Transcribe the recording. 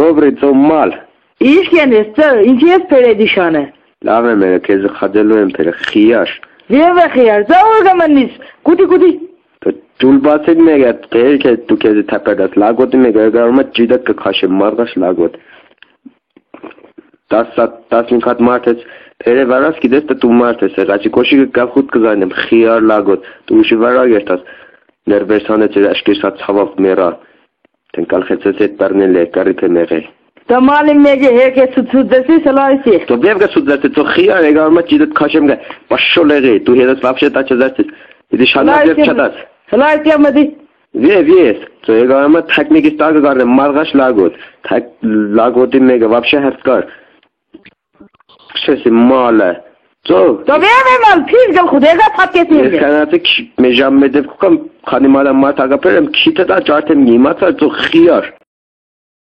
Добрый цо мալ Իշքեն ես ծը ինչ ես պերեդիշան է Լավ եմ երը քեզ խաձելու եմ փերը խիար Եվ է խիար ծավը գմնից Կուտի Ջուլբացիկ մեգա դեր քեզ դու քեզ թափած լագոտի մեգա գարմա ջիդա կքաշե մարգաշ լագոտ 10 հատ մարտես Փերը վարած գիտես դու մարդ ես եղածի կոշիկը կավ խուտ կզանեմ խիար լագոտ դու ուշի վրա երտաս ներվերսանեց աշկեսա ցավով մերա Տենկալ խեցեց այդ բեռնել է կարիքը մեղել Տամալի մեգը հեկ է սուծուծեսի սլայսի Դու բևգա սուծեցի ծո խիար եկարմա ջիդա քաշեմ գա պաշոլ եղի դու հետս վաբշե տաչազացի Դի շանած չդաս Սլայսի ամդի Վես ծո եկարմա թակնիկի ստագը գարնեմ մարգաշ լագոտ թակ լագոտի մեգա վաբշե հերցկար Քսեսի մալը Ծո Տովեմ եմ ալ փիզ գլ խուդեգա թատկեսի Ես կանացի մեժամ մեդև կուկամ քանի մալա մարդ ագապեր եմ քիթը դա ջարդեմ նիմացա ծո խիար